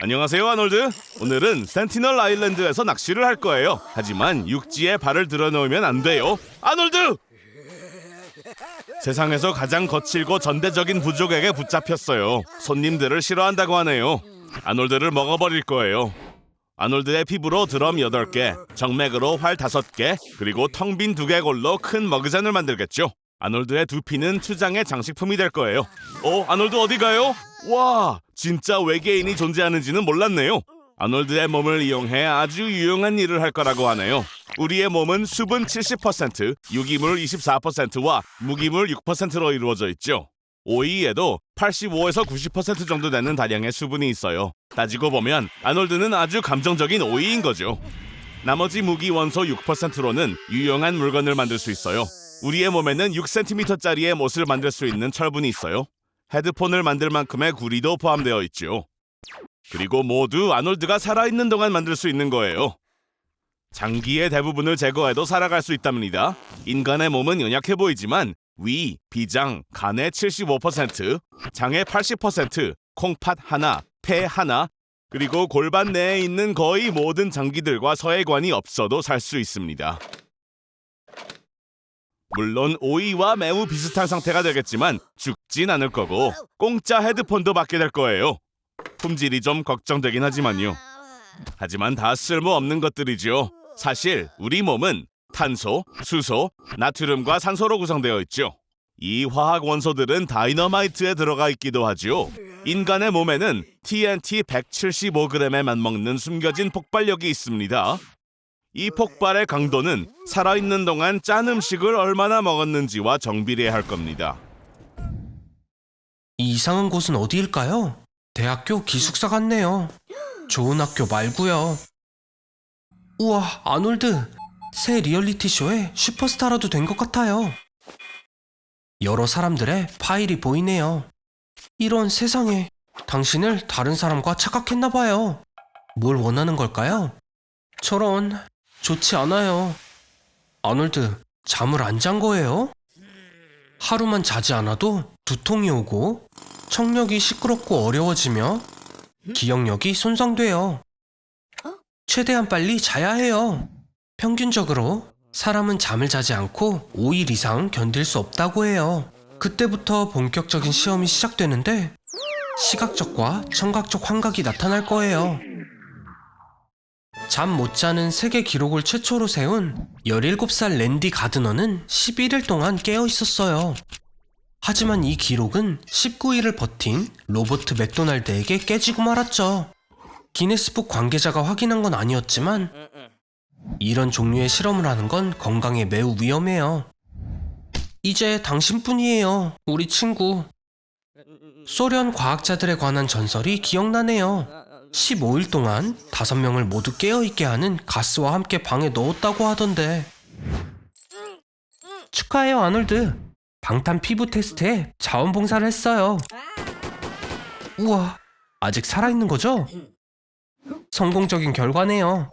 안녕하세요, 아놀드. 오늘은 센티널 아일랜드에서 낚시를 할 거예요. 하지만 육지에 발을 들어놓으면 안 돼요. 아놀드! 세상에서 가장 거칠고 전대적인 부족에게 붙잡혔어요. 손님들을 싫어한다고 하네요. 아놀드를 먹어버릴 거예요. 아놀드의 피부로 드럼 8개, 정맥으로 활 5개, 그리고 텅 빈 두개골로 큰 머그잔을 만들겠죠. 아놀드의 두피는 추장의 장식품이 될 거예요. 아놀드 어디 가요? 와, 진짜 외계인이 존재하는지는 몰랐네요. 아놀드의 몸을 이용해 아주 유용한 일을 할 거라고 하네요. 우리의 몸은 수분 70%, 유기물 24%와 무기물 6%로 이루어져 있죠. 오이에도 85에서 90% 정도 되는 다량의 수분이 있어요. 따지고 보면 아놀드는 아주 감정적인 오이인 거죠. 나머지 무기 원소 6%로는 유용한 물건을 만들 수 있어요. 우리의 몸에는 6cm짜리의 못을 만들 수 있는 철분이 있어요. 헤드폰을 만들 만큼의 구리도 포함되어 있죠. 그리고 모두 아놀드가 살아있는 동안 만들 수 있는 거예요. 장기의 대부분을 제거해도 살아갈 수 있답니다. 인간의 몸은 연약해 보이지만 위, 비장, 간의 75%, 장의 80%, 콩팥 하나, 폐 하나, 그리고 골반 내에 있는 거의 모든 장기들과 서해관이 없어도 살 수 있습니다. 물론 오이와 매우 비슷한 상태가 되겠지만 죽진 않을 거고 공짜 헤드폰도 받게 될 거예요. 품질이 좀 걱정되긴 하지만요. 하지만 다 쓸모없는 것들이죠. 사실 우리 몸은 탄소, 수소, 나트륨과 산소로 구성되어 있죠. 이 화학 원소들은 다이너마이트에 들어가 있기도 하죠. 인간의 몸에는 TNT 175g에 맞먹는 숨겨진 폭발력이 있습니다. 이 폭발의 강도는 살아있는 동안 짠 음식을 얼마나 먹었는지와 정비례할 겁니다. 이 이상한 곳은 어디일까요? 대학교 기숙사 같네요. 좋은 학교 말고요. 우와, 아놀드! 새 리얼리티 쇼의 슈퍼스타라도 된 것 같아요. 여러 사람들의 파일이 보이네요. 이런 세상에, 당신을 다른 사람과 착각했나 봐요. 뭘 원하는 걸까요? 저런, 좋지 않아요. 아놀드, 잠을 안 잔 거예요? 하루만 자지 않아도 두통이 오고 청력이 시끄럽고 어려워지며 기억력이 손상돼요. 최대한 빨리 자야 해요. 평균적으로 사람은 잠을 자지 않고 5일 이상 견딜 수 없다고 해요. 그때부터 본격적인 시험이 시작되는데 시각적과 청각적 환각이 나타날 거예요. 잠 못 자는 세계 기록을 최초로 세운 17살 랜디 가드너는 11일 동안 깨어 있었어요. 하지만 이 기록은 19일을 버틴 로버트 맥도날드에게 깨지고 말았죠. 기네스북 관계자가 확인한 건 아니었지만 이런 종류의 실험을 하는 건 건강에 매우 위험해요. 이제 당신뿐이에요, 우리 친구. 소련 과학자들에 관한 전설이 기억나네요. 15일 동안 5명을 모두 깨어있게 하는 가스와 함께 방에 넣었다고 하던데. 축하해요, 아놀드. 방탄 피부 테스트에 자원봉사를 했어요. 우와, 아직 살아있는 거죠? 성공적인 결과네요.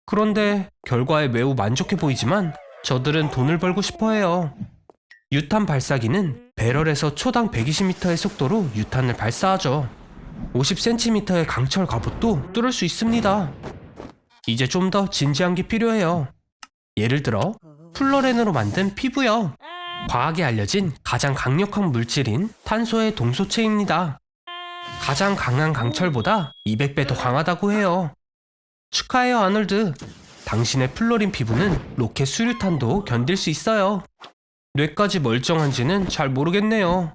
그런데 결과에 매우 만족해 보이지만 저들은 돈을 벌고 싶어해요. 유탄 발사기는 배럴에서 초당 120m의 속도로 유탄을 발사하죠. 50cm의 강철 갑옷도 뚫을 수 있습니다. 이제 좀 더 진지한 게 필요해요. 예를 들어 플로렌으로 만든 피부요. 과학에 알려진 가장 강력한 물질인 탄소의 동소체입니다. 가장 강한 강철보다 200배 더 강하다고 해요. 축하해요, 아놀드. 당신의 플로린 피부는 로켓 수류탄도 견딜 수 있어요. 뇌까지 멀쩡한지는 잘 모르겠네요.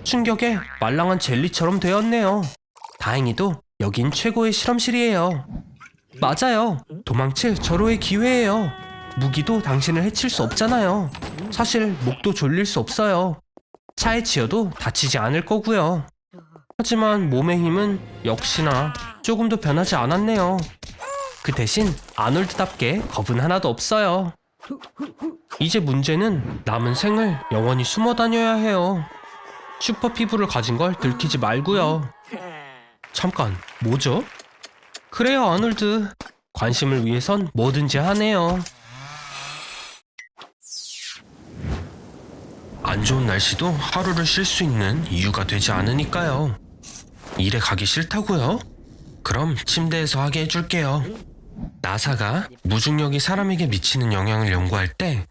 충격에 말랑한 젤리처럼 되었네요. 다행히도 여긴 최고의 실험실이에요. 맞아요. 도망칠 절호의 기회예요. 무기도 당신을 해칠 수 없잖아요. 사실 목도 졸릴 수 없어요. 차에 치여도 다치지 않을 거고요. 하지만 몸의 힘은 역시나 조금도 변하지 않았네요. 그 대신 아놀드답게 겁은 하나도 없어요. 이제 문제는 남은 생을 영원히 숨어 다녀야 해요. 슈퍼 피부를 가진 걸 들키지 말고요. 잠깐, 뭐죠? 그래요, 아놀드. 관심을 위해선 뭐든지 하네요. 안 좋은 날씨도 하루를 쉴 수 있는 이유가 되지 않으니까요. 일에 가기 싫다고요? 그럼 침대에서 하게 해줄게요. 나사가 무중력이 사람에게 미치는 영향을 연구할 때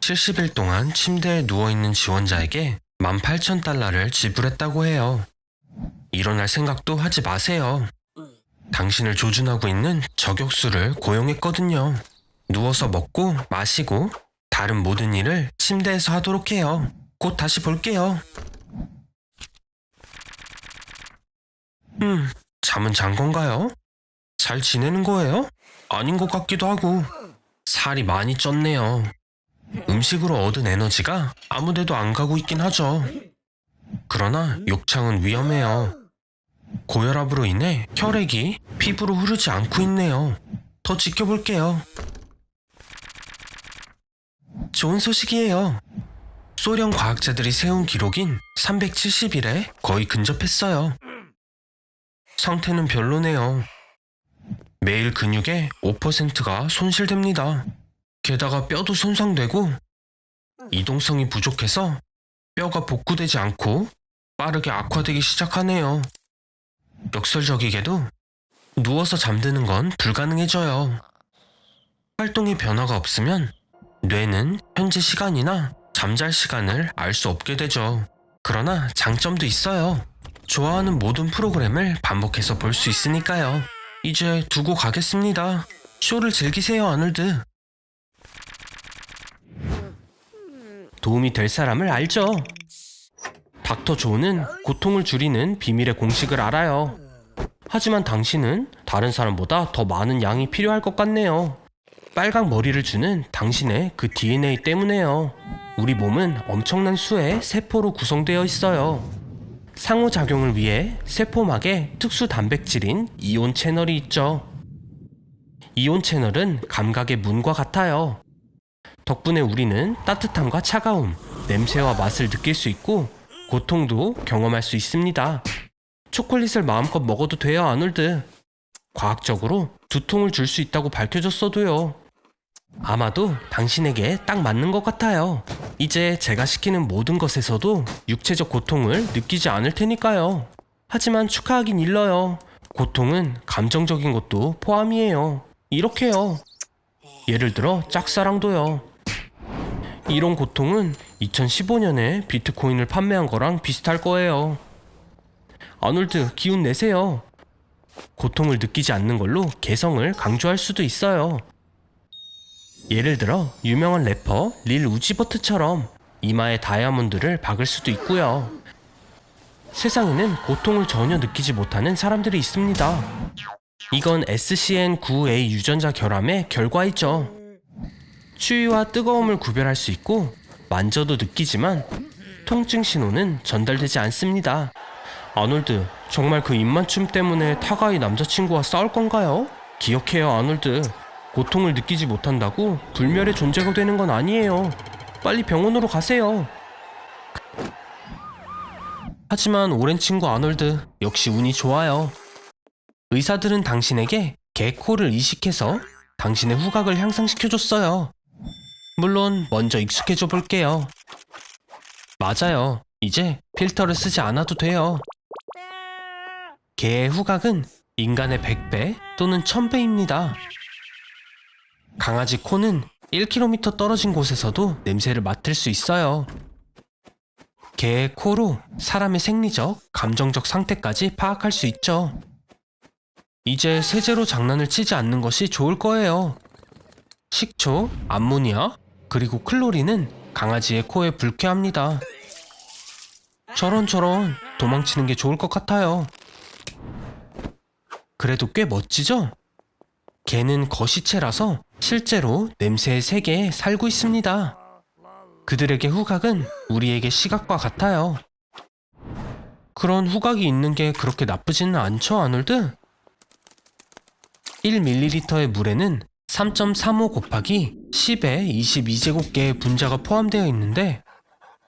70일 동안 침대에 누워있는 지원자에게 18,000달러를 지불했다고 해요. 일어날 생각도 하지 마세요. 당신을 조준하고 있는 저격수를 고용했거든요. 누워서 먹고 마시고 다른 모든 일을 침대에서 하도록 해요. 곧 다시 볼게요. 잠은 잔 건가요? 잘 지내는 거예요? 아닌 것 같기도 하고. 살이 많이 쪘네요. 음식으로 얻은 에너지가 아무데도 안 가고 있긴 하죠. 그러나 욕창은 위험해요. 고혈압으로 인해 혈액이 피부로 흐르지 않고 있네요. 더 지켜볼게요. 좋은 소식이에요. 소련 과학자들이 세운 기록인 370일에 거의 근접했어요. 상태는 별로네요. 매일 근육의 5%가 손실됩니다. 게다가 뼈도 손상되고 이동성이 부족해서 뼈가 복구되지 않고 빠르게 악화되기 시작하네요. 역설적이게도 누워서 잠드는 건 불가능해져요. 활동의 변화가 없으면 뇌는 현재 시간이나 잠잘 시간을 알 수 없게 되죠. 그러나 장점도 있어요. 좋아하는 모든 프로그램을 반복해서 볼 수 있으니까요. 이제 두고 가겠습니다. 쇼를 즐기세요, 아놀드. 도움이 될 사람을 알죠? 닥터 조는 고통을 줄이는 비밀의 공식을 알아요. 하지만 당신은 다른 사람보다 더 많은 양이 필요할 것 같네요. 빨강 머리를 주는 당신의 그 DNA 때문에요. 우리 몸은 엄청난 수의 세포로 구성되어 있어요. 상호작용을 위해 세포막에 특수 단백질인 이온 채널이 있죠. 이온 채널은 감각의 문과 같아요. 덕분에 우리는 따뜻함과 차가움, 냄새와 맛을 느낄 수 있고 고통도 경험할 수 있습니다. 초콜릿을 마음껏 먹어도 돼요, 아놀드. 과학적으로 두통을 줄 수 있다고 밝혀졌어도요. 아마도 당신에게 딱 맞는 것 같아요. 이제 제가 시키는 모든 것에서도 육체적 고통을 느끼지 않을 테니까요. 하지만 축하하긴 일러요. 고통은 감정적인 것도 포함이에요. 이렇게요. 예를 들어 짝사랑도요. 이런 고통은 2015년에 비트코인을 판매한 거랑 비슷할 거예요. 아놀드, 기운 내세요. 고통을 느끼지 않는 걸로 개성을 강조할 수도 있어요. 예를 들어 유명한 래퍼 릴 우지버트처럼 이마에 다이아몬드를 박을 수도 있고요. 세상에는 고통을 전혀 느끼지 못하는 사람들이 있습니다. 이건 SCN9A 유전자 결함의 결과이죠. 추위와 뜨거움을 구별할 수 있고 만져도 느끼지만 통증 신호는 전달되지 않습니다. 아놀드, 정말 그 입맞춤 때문에 타가이 남자친구와 싸울 건가요? 기억해요, 아놀드. 고통을 느끼지 못한다고 불멸의 존재가 되는 건 아니에요. 빨리 병원으로 가세요. 하지만 오랜 친구 아놀드, 역시 운이 좋아요. 의사들은 당신에게 개 코를 이식해서 당신의 후각을 향상시켜줬어요. 물론 먼저 익숙해져 볼게요. 맞아요. 이제 필터를 쓰지 않아도 돼요. 개의 후각은 인간의 100배 또는 1000배입니다. 강아지 코는 1km 떨어진 곳에서도 냄새를 맡을 수 있어요. 개의 코로 사람의 생리적, 감정적 상태까지 파악할 수 있죠. 이제 세제로 장난을 치지 않는 것이 좋을 거예요. 식초, 암모니아, 그리고 클로린은 강아지의 코에 불쾌합니다. 저런 도망치는 게 좋을 것 같아요. 그래도 꽤 멋지죠? 개는 거시체라서 실제로 냄새의 세계에 살고 있습니다. 그들에게 후각은 우리에게 시각과 같아요. 그런 후각이 있는 게 그렇게 나쁘지는 않죠, 아놀드? 1ml의 물에는 3.35 곱하기 10의 22제곱개의 분자가 포함되어 있는데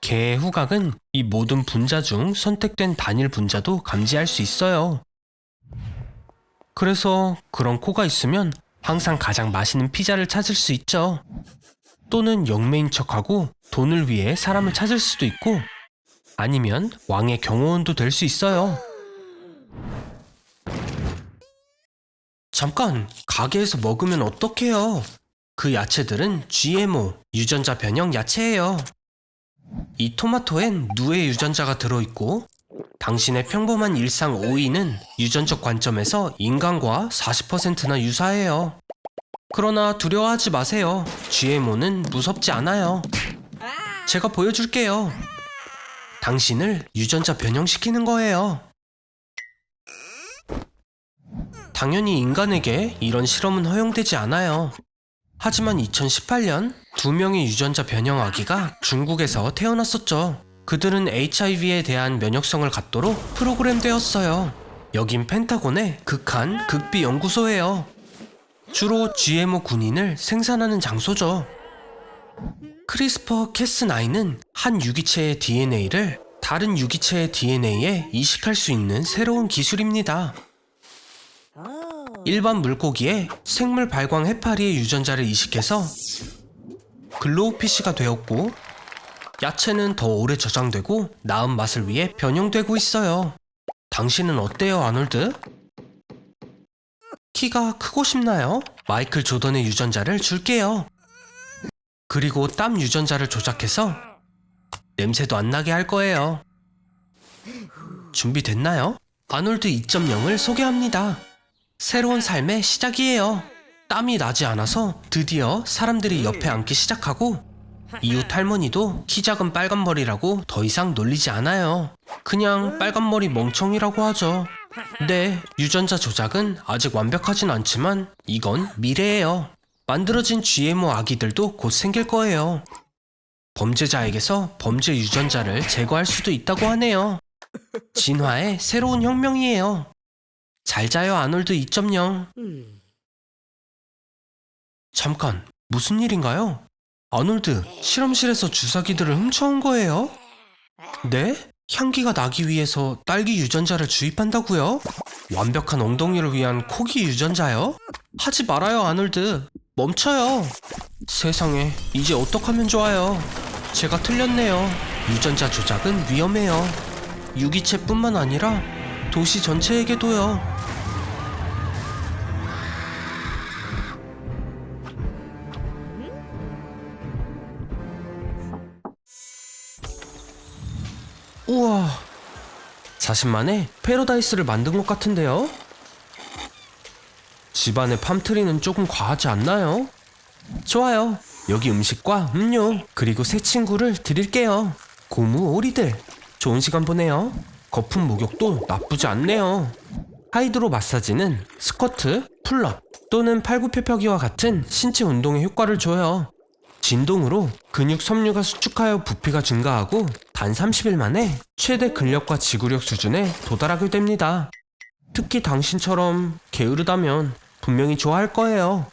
개의 후각은 이 모든 분자 중 선택된 단일 분자도 감지할 수 있어요. 그래서 그런 코가 있으면 항상 가장 맛있는 피자를 찾을 수 있죠. 또는 영매인 척하고 돈을 위해 사람을 찾을 수도 있고 아니면 왕의 경호원도 될 수 있어요. 잠깐, 가게에서 먹으면 어떡해요? 그 야채들은 GMO, 유전자 변형 야채예요. 이 토마토엔 누의 유전자가 들어있고 당신의 평범한 일상 오이는 유전적 관점에서 인간과 40%나 유사해요. 그러나 두려워하지 마세요. GMO는 무섭지 않아요. 제가 보여줄게요. 당신을 유전자 변형시키는 거예요. 당연히 인간에게 이런 실험은 허용되지 않아요. 하지만 2018년 2명의 유전자 변형 아기가 중국에서 태어났었죠. 그들은 HIV에 대한 면역성을 갖도록 프로그램되었어요. 여긴 펜타곤의 극한 극비 연구소예요. 주로 GMO 군인을 생산하는 장소죠. 크리스퍼 캐스9은 한 유기체의 DNA를 다른 유기체의 DNA에 이식할 수 있는 새로운 기술입니다. 일반 물고기에 생물 발광 해파리의 유전자를 이식해서 글로우피쉬가 되었고, 야채는 더 오래 저장되고 나은 맛을 위해 변형되고 있어요. 당신은 어때요, 아놀드? 키가 크고 싶나요? 마이클 조던의 유전자를 줄게요. 그리고 땀 유전자를 조작해서 냄새도 안 나게 할 거예요. 준비됐나요? 아놀드 2.0을 소개합니다. 새로운 삶의 시작이에요. 땀이 나지 않아서 드디어 사람들이 옆에 앉기 시작하고, 이웃 할머니도 키 작은 빨간 머리라고 더 이상 놀리지 않아요. 그냥 빨간 머리 멍청이라고 하죠. 네, 유전자 조작은 아직 완벽하진 않지만 이건 미래예요. 만들어진 GMO 아기들도 곧 생길 거예요. 범죄자에게서 범죄 유전자를 제거할 수도 있다고 하네요. 진화의 새로운 혁명이에요. 잘 자요, 아놀드 2.0. 잠깐, 무슨 일인가요? 아놀드, 실험실에서 주사기들을 훔쳐온 거예요? 네? 향기가 나기 위해서 딸기 유전자를 주입한다고요? 완벽한 엉덩이를 위한 코기 유전자요? 하지 말아요, 아놀드. 멈춰요. 세상에, 이제 어떡하면 좋아요. 제가 틀렸네요. 유전자 조작은 위험해요. 유기체뿐만 아니라 도시 전체에게도요. 우와, 자신만의 패러다이스를 만든 것 같은데요? 집안의 팜트리는 조금 과하지 않나요? 좋아요. 여기 음식과 음료, 그리고 새 친구를 드릴게요. 고무 오리들. 좋은 시간 보내요. 거품 목욕도 나쁘지 않네요. 하이드로 마사지는 스쿼트, 풀업 또는 팔굽혀펴기와 같은 신체 운동에 효과를 줘요. 진동으로 근육 섬유가 수축하여 부피가 증가하고 단 30일 만에 최대 근력과 지구력 수준에 도달하게 됩니다. 특히 당신처럼 게으르다면 분명히 좋아할 거예요.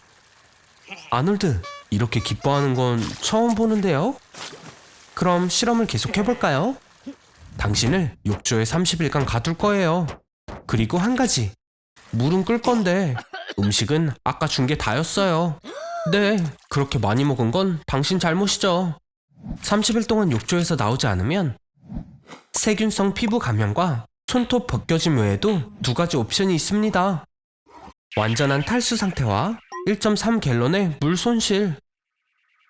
아놀드, 이렇게 기뻐하는 건 처음 보는데요? 그럼 실험을 계속해볼까요? 당신을 욕조에 30일간 가둘 거예요. 그리고 한 가지, 물은 끓 건데 음식은 아까 준 게 다였어요. 네, 그렇게 많이 먹은 건 당신 잘못이죠. 30일 동안 욕조에서 나오지 않으면 세균성 피부 감염과 손톱 벗겨짐 외에도 2가지 옵션이 있습니다. 완전한 탈수 상태와 1.3갤런의 물 손실,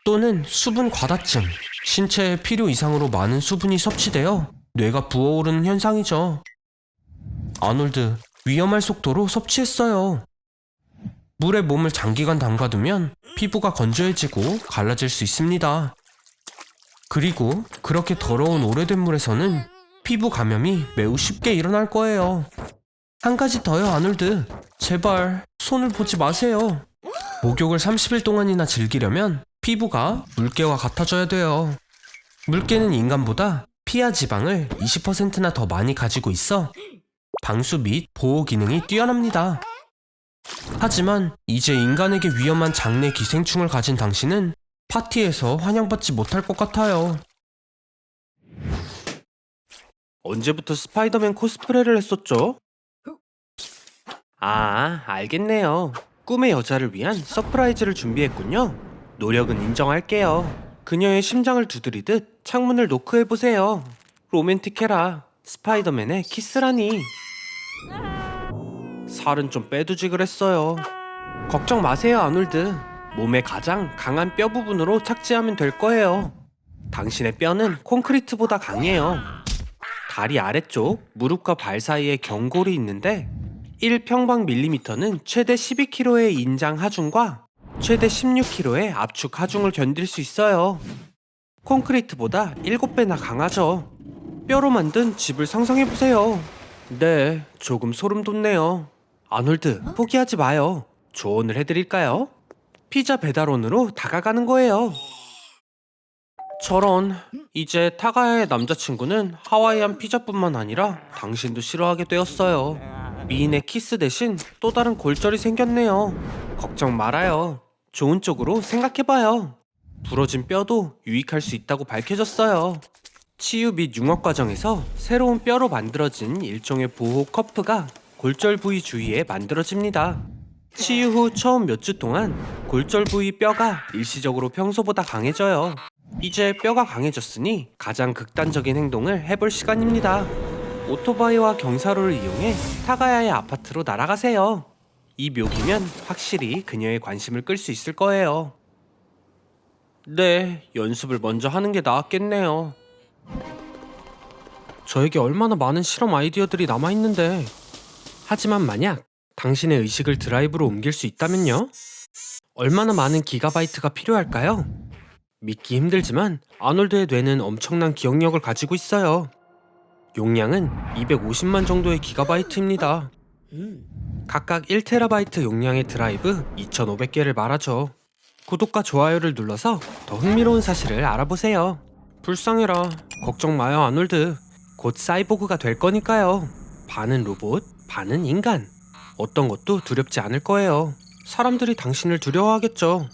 또는 수분 과다증, 신체에 필요 이상으로 많은 수분이 섭취되어 뇌가 부어오르는 현상이죠. 아놀드, 위험할 속도로 섭취했어요. 물에 몸을 장기간 담가두면 피부가 건조해지고 갈라질 수 있습니다. 그리고 그렇게 더러운 오래된 물에서는 피부 감염이 매우 쉽게 일어날 거예요. 한 가지 더요, 아놀드. 제발 손을 보지 마세요. 목욕을 30일 동안이나 즐기려면 피부가 물개와 같아져야 돼요. 물개는 인간보다 피하 지방을 20%나 더 많이 가지고 있어 방수 및 보호 기능이 뛰어납니다. 하지만 이제 인간에게 위험한 장내 기생충을 가진 당신은 파티에서 환영받지 못할 것 같아요. 언제부터 스파이더맨 코스프레를 했었죠? 아, 알겠네요. 꿈의 여자를 위한 서프라이즈를 준비했군요. 노력은 인정할게요. 그녀의 심장을 두드리듯 창문을 노크해보세요. 로맨틱해라. 스파이더맨의 키스라니. 살은 좀 빼두지 그랬어요. 걱정 마세요, 아놀드. 몸의 가장 강한 뼈 부분으로 착지하면 될 거예요. 당신의 뼈는 콘크리트보다 강해요. 다리 아래쪽 무릎과 발 사이에 경골이 있는데 1평방밀리미터는 최대 12kg의 인장 하중과 최대 16kg의 압축 하중을 견딜 수 있어요. 콘크리트보다 7배나 강하죠. 뼈로 만든 집을 상상해보세요. 네, 조금 소름 돋네요. 아놀드, 포기하지 마요. 조언을 해드릴까요? 피자 배달원으로 다가가는 거예요. 저런, 이제 타가야의 남자친구는 하와이안 피자뿐만 아니라 당신도 싫어하게 되었어요. 미인의 키스 대신 또 다른 골절이 생겼네요. 걱정 말아요. 좋은 쪽으로 생각해봐요. 부러진 뼈도 유익할 수 있다고 밝혀졌어요. 치유 및 융합 과정에서 새로운 뼈로 만들어진 일종의 보호 커프가 골절 부위 주위에 만들어집니다. 치유 후 처음 몇 주 동안 골절 부위 뼈가 일시적으로 평소보다 강해져요. 이제 뼈가 강해졌으니 가장 극단적인 행동을 해볼 시간입니다. 오토바이와 경사로를 이용해 타가야의 아파트로 날아가세요. 이 묘기면 확실히 그녀의 관심을 끌 수 있을 거예요. 네, 연습을 먼저 하는 게 나았겠네요. 저에게 얼마나 많은 실험 아이디어들이 남아있는데. 하지만 만약 당신의 의식을 드라이브로 옮길 수 있다면요? 얼마나 많은 기가바이트가 필요할까요? 믿기 힘들지만 아놀드의 뇌는 엄청난 기억력을 가지고 있어요. 용량은 250만 정도의 기가바이트입니다. 각각 1테라바이트 용량의 드라이브 2,500개를 말하죠. 구독과 좋아요를 눌러서 더 흥미로운 사실을 알아보세요. 불쌍해라. 걱정 마요, 아놀드. 곧 사이보그가 될 거니까요. 반은 로봇, 반은 인간. 어떤 것도 두렵지 않을 거예요. 사람들이 당신을 두려워하겠죠.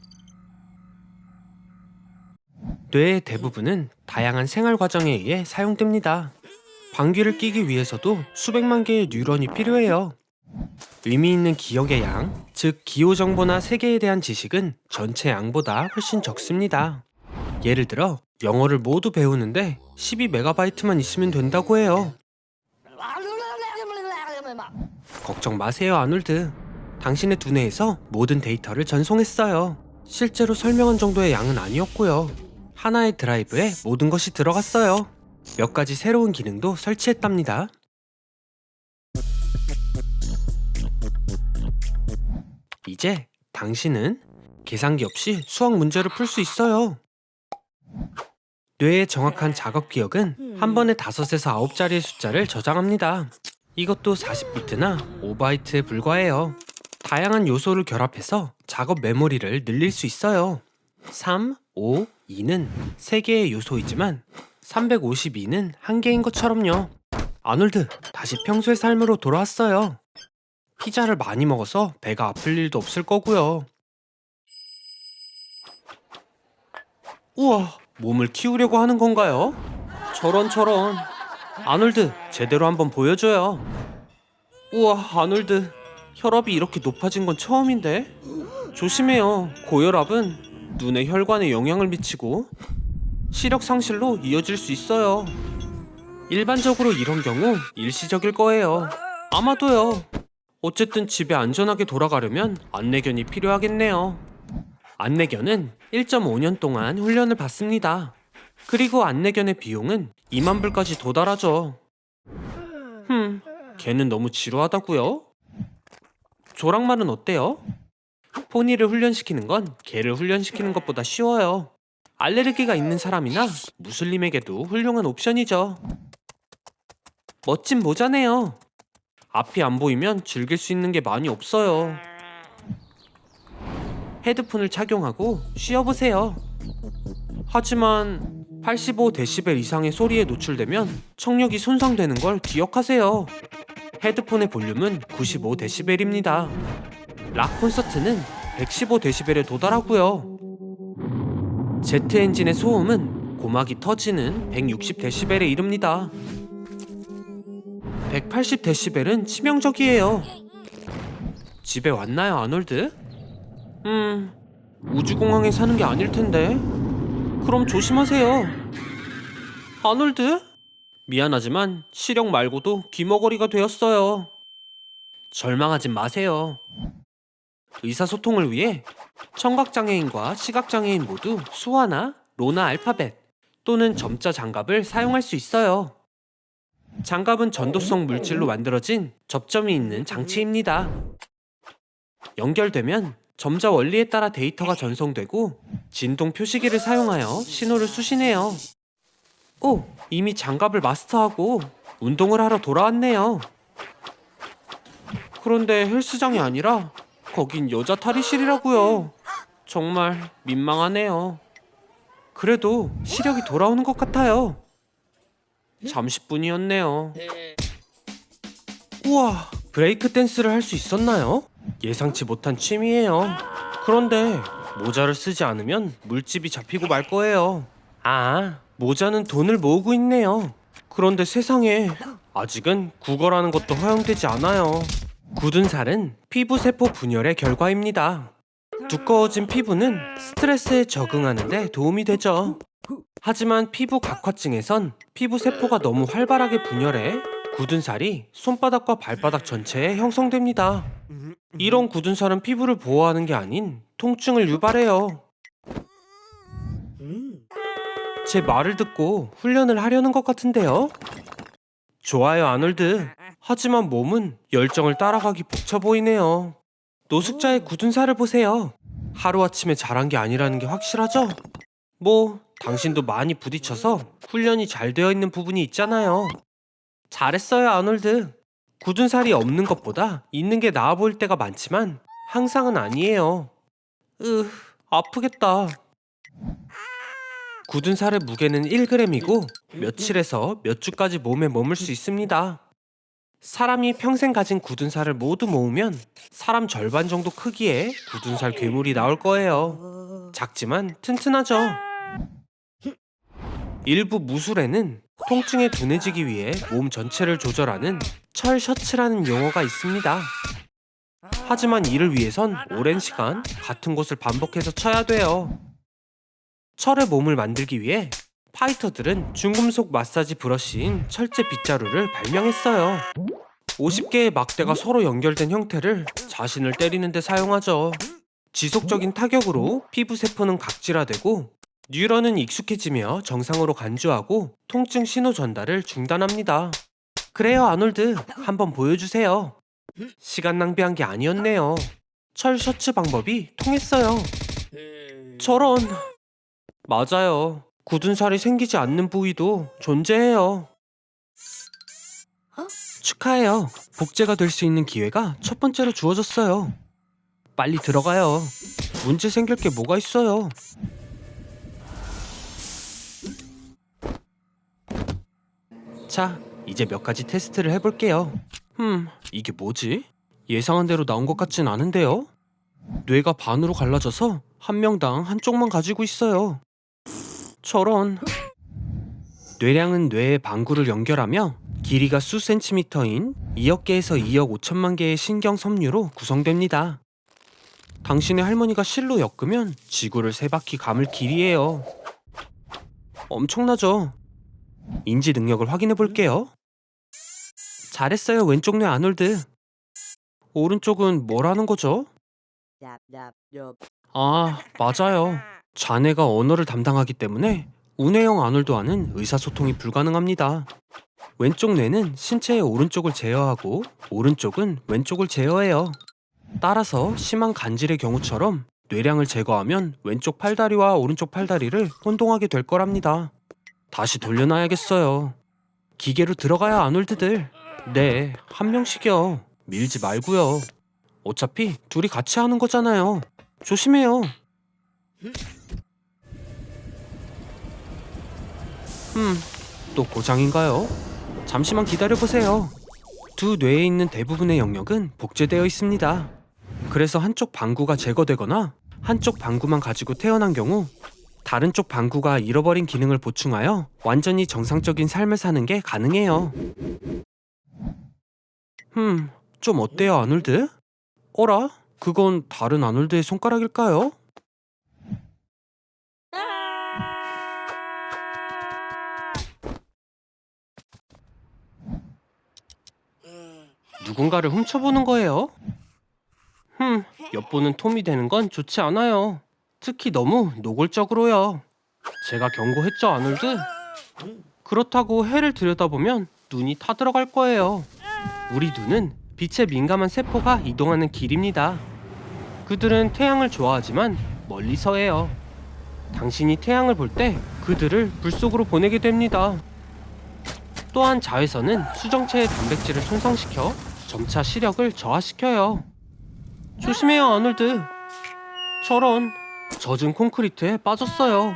뇌의 대부분은 다양한 생활 과정에 의해 사용됩니다. 방귀를 뀌기 위해서도 수백만 개의 뉴런이 필요해요. 의미 있는 기억의 양, 즉 기호 정보나 세계에 대한 지식은 전체 양보다 훨씬 적습니다. 예를 들어 영어를 모두 배우는데 12메가바이트만 있으면 된다고 해요. 걱정 마세요, 아놀드. 당신의 두뇌에서 모든 데이터를 전송했어요. 실제로 설명한 정도의 양은 아니었고요. 하나의 드라이브에 모든 것이 들어갔어요. 몇 가지 새로운 기능도 설치했답니다. 이제 당신은 계산기 없이 수학 문제를 풀 수 있어요. 뇌의 정확한 작업 기억은 한 번에 5에서 9자리의 숫자를 저장합니다. 이것도 40비트나 5바이트에 불과해요. 다양한 요소를 결합해서 작업 메모리를 늘릴 수 있어요. 3, 5, 2는 3개의 요소이지만 352는 한 개인 것처럼요. 아놀드, 다시 평소의 삶으로 돌아왔어요. 피자를 많이 먹어서 배가 아플 일도 없을 거고요. 우와, 몸을 키우려고 하는 건가요? 저런. 아놀드, 제대로 한번 보여줘요. 우와, 아놀드, 혈압이 이렇게 높아진 건 처음인데? 조심해요. 고혈압은 눈의 혈관에 영향을 미치고 시력 상실로 이어질 수 있어요. 일반적으로 이런 경우 일시적일 거예요. 아마도요. 어쨌든 집에 안전하게 돌아가려면 안내견이 필요하겠네요. 안내견은 1.5년 동안 훈련을 받습니다. 그리고 안내견의 비용은 2만 불까지 도달하죠. 걔는 너무 지루하다고요? 조랑말은 어때요? 포니를 훈련시키는 건 개를 훈련시키는 것보다 쉬워요. 알레르기가 있는 사람이나 무슬림에게도 훌륭한 옵션이죠. 멋진 모자네요. 앞이 안 보이면 즐길 수 있는 게 많이 없어요. 헤드폰을 착용하고 쉬어보세요. 하지만 85데시벨 이상의 소리에 노출되면 청력이 손상되는 걸 기억하세요. 헤드폰의 볼륨은 95데시벨입니다. 락 콘서트는 115데시벨에 도달하고요. 제트 엔진의 소음은 고막이 터지는 160데시벨에 이릅니다. 180데시벨은 치명적이에요. 집에 왔나요, 아놀드? 우주공항에 사는 게 아닐 텐데. 그럼 조심하세요. 아놀드? 미안하지만 시력 말고도 귀머거리가 되었어요. 절망하진 마세요. 의사소통을 위해 청각장애인과 시각장애인 모두 수화나 로나 알파벳 또는 점자 장갑을 사용할 수 있어요. 장갑은 전도성 물질로 만들어진 접점이 있는 장치입니다. 연결되면 점자 원리에 따라 데이터가 전송되고 진동 표시기를 사용하여 신호를 수신해요. 오, 이미 장갑을 마스터하고 운동을 하러 돌아왔네요. 그런데 헬스장이 아니라 거긴 여자 탈의실이라고요. 정말 민망하네요. 그래도 시력이 돌아오는 것 같아요. 잠시뿐이었네요. 우와, 브레이크 댄스를 할 수 있었나요? 예상치 못한 취미예요. 그런데 모자를 쓰지 않으면 물집이 잡히고 말 거예요. 아, 모자는 돈을 모으고 있네요. 그런데 세상에, 아직은 구걸하는 것도 허용되지 않아요. 굳은 살은 피부세포 분열의 결과입니다. 두꺼워진 피부는 스트레스에 적응하는 데 도움이 되죠. 하지만 피부 각화증에선 피부세포가 너무 활발하게 분열해 굳은 살이 손바닥과 발바닥 전체에 형성됩니다. 이런 굳은 살은 피부를 보호하는 게 아닌 통증을 유발해요. 제 말을 듣고 훈련을 하려는 것 같은데요? 좋아요, 아놀드. 하지만 몸은 열정을 따라가기 벅차 보이네요. 노숙자의 굳은 살을 보세요. 하루아침에 자란 게 아니라는 게 확실하죠? 뭐, 당신도 많이 부딪혀서 훈련이 잘 되어 있는 부분이 있잖아요. 잘했어요, 아놀드. 굳은 살이 없는 것보다 있는 게 나아 보일 때가 많지만 항상은 아니에요. 아프겠다. 굳은 살의 무게는 1g이고 며칠에서 몇 주까지 몸에 머물 수 있습니다. 사람이 평생 가진 굳은 살을 모두 모으면 사람 절반 정도 크기의 굳은 살 괴물이 나올 거예요. 작지만 튼튼하죠. 일부 무술에는 통증에 둔해지기 위해 몸 전체를 조절하는 철 셔츠라는 용어가 있습니다. 하지만 이를 위해선 오랜 시간 같은 곳을 반복해서 쳐야 돼요. 철의 몸을 만들기 위해 파이터들은 중금속 마사지 브러쉬인 철제 빗자루를 발명했어요. 50개의 막대가 서로 연결된 형태를 자신을 때리는 데 사용하죠. 지속적인 타격으로 피부 세포는 각질화되고 뉴런은 익숙해지며 정상으로 간주하고 통증 신호 전달을 중단합니다. 그래요, 아놀드. 한번 보여주세요. 시간 낭비한 게 아니었네요. 철 셔츠 방법이 통했어요. 저런... 맞아요. 굳은 살이 생기지 않는 부위도 존재해요. 축하해요. 복제가 될 수 있는 기회가 첫 번째로 주어졌어요. 빨리 들어가요. 문제 생길 게 뭐가 있어요. 자, 이제 몇 가지 테스트를 해볼게요. 이게 뭐지? 예상한 대로 나온 것 같진 않은데요? 뇌가 반으로 갈라져서 한 명당 한쪽만 가지고 있어요. 저런... 뇌량은 뇌의 방구를 연결하며 길이가 수 센티미터인 2억 개에서 2억 5천만 개의 신경 섬유로 구성됩니다. 당신의 할머니가 실로 엮으면 지구를 3바퀴 감을 길이에요. 엄청나죠? 인지 능력을 확인해 볼게요. 잘했어요, 왼쪽 뇌 아놀드. 오른쪽은 뭘 하는 거죠? 아, 맞아요. 자네가 언어를 담당하기 때문에 운해형 아놀드와는 의사소통이 불가능합니다. 왼쪽 뇌는 신체의 오른쪽을 제어하고 오른쪽은 왼쪽을 제어해요. 따라서 심한 간질의 경우처럼 뇌량을 제거하면 왼쪽 팔다리와 오른쪽 팔다리를 혼동하게 될 거랍니다. 다시 돌려놔야겠어요. 기계로 들어가야 아놀드들. 네, 한 명씩이요. 밀지 말고요. 어차피 둘이 같이 하는 거잖아요. 조심해요. 또 고장인가요? 잠시만 기다려보세요. 두 뇌에 있는 대부분의 영역은 복제되어 있습니다. 그래서 한쪽 방구가 제거되거나 한쪽 방구만 가지고 태어난 경우 다른 쪽 방구가 잃어버린 기능을 보충하여 완전히 정상적인 삶을 사는 게 가능해요. 좀 어때요, 아놀드? 어라? 그건 다른 아놀드의 손가락일까요? 누군가를 훔쳐보는 거예요. 엿보는 톰이 되는 건 좋지 않아요. 특히 너무 노골적으로요. 제가 경고했죠, 아놀드? 그렇다고 해를 들여다보면 눈이 타들어갈 거예요. 우리 눈은 빛에 민감한 세포가 이동하는 길입니다. 그들은 태양을 좋아하지만 멀리서 해요. 당신이 태양을 볼 때 그들을 불 속으로 보내게 됩니다. 또한 자외선은 수정체의 단백질을 손상시켜 점차 시력을 저하시켜요. 조심해요, 아놀드. 저런, 젖은 콘크리트에 빠졌어요.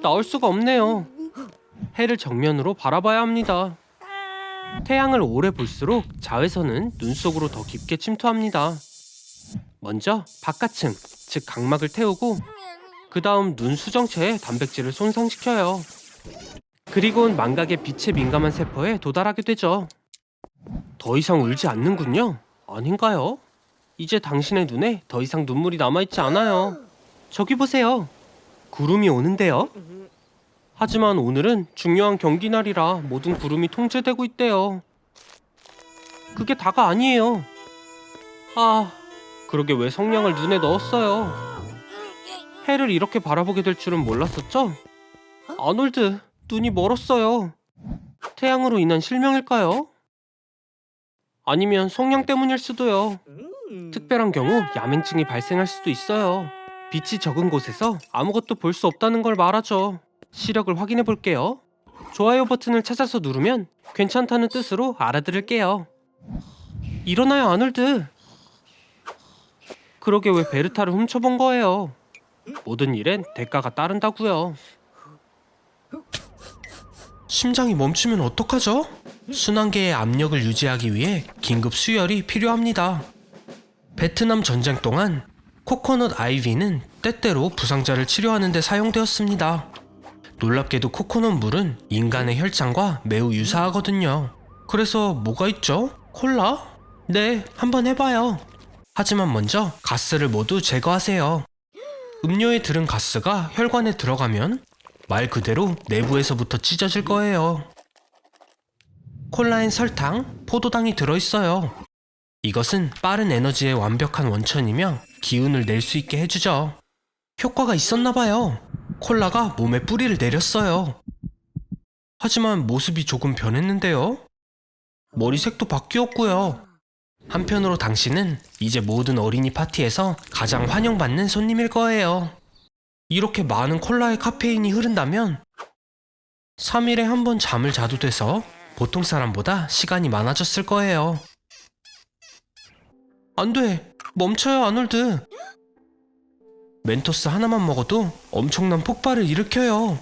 나올 수가 없네요. 해를 정면으로 바라봐야 합니다. 태양을 오래 볼수록 자외선은 눈 속으로 더 깊게 침투합니다. 먼저 바깥층, 즉 각막을 태우고 그 다음 눈 수정체의 단백질을 손상시켜요. 그리곤 망각의 빛에 민감한 세포에 도달하게 되죠. 더 이상 울지 않는군요. 아닌가요? 이제 당신의 눈에 더 이상 눈물이 남아있지 않아요. 저기 보세요. 구름이 오는데요. 하지만 오늘은 중요한 경기날이라 모든 구름이 통제되고 있대요. 그게 다가 아니에요. 그러게 왜 성냥을 눈에 넣었어요. 해를 이렇게 바라보게 될 줄은 몰랐었죠? 아놀드, 눈이 멀었어요. 태양으로 인한 실명일까요? 아니면 성냥 때문일 수도요. 특별한 경우 야맹증이 발생할 수도 있어요. 빛이 적은 곳에서 아무것도 볼 수 없다는 걸 말하죠. 시력을 확인해 볼게요. 좋아요 버튼을 찾아서 누르면 괜찮다는 뜻으로 알아들을게요. 일어나요, 아놀드. 그러게 왜 베르타를 훔쳐본 거예요. 모든 일엔 대가가 따른다고요. 심장이 멈추면 어떡하죠? 순환계의 압력을 유지하기 위해 긴급 수혈이 필요합니다. 베트남 전쟁 동안 코코넛 아이비는 때때로 부상자를 치료하는 데 사용되었습니다. 놀랍게도 코코넛 물은 인간의 혈장과 매우 유사하거든요. 그래서 뭐가 있죠? 콜라? 네, 한번 해봐요. 하지만 먼저 가스를 모두 제거하세요. 음료에 들은 가스가 혈관에 들어가면 말 그대로 내부에서부터 찢어질 거예요. 콜라엔 설탕, 포도당이 들어있어요. 이것은 빠른 에너지의 완벽한 원천이며 기운을 낼 수 있게 해주죠. 효과가 있었나봐요. 콜라가 몸에 뿌리를 내렸어요. 하지만 모습이 조금 변했는데요. 머리색도 바뀌었고요. 한편으로 당신은 이제 모든 어린이 파티에서 가장 환영받는 손님일 거예요. 이렇게 많은 콜라의 카페인이 흐른다면 3일에 한 번 잠을 자도 돼서 보통 사람보다 시간이 많아졌을 거예요. 안 돼! 멈춰요, 아놀드! 멘토스 하나만 먹어도 엄청난 폭발을 일으켜요.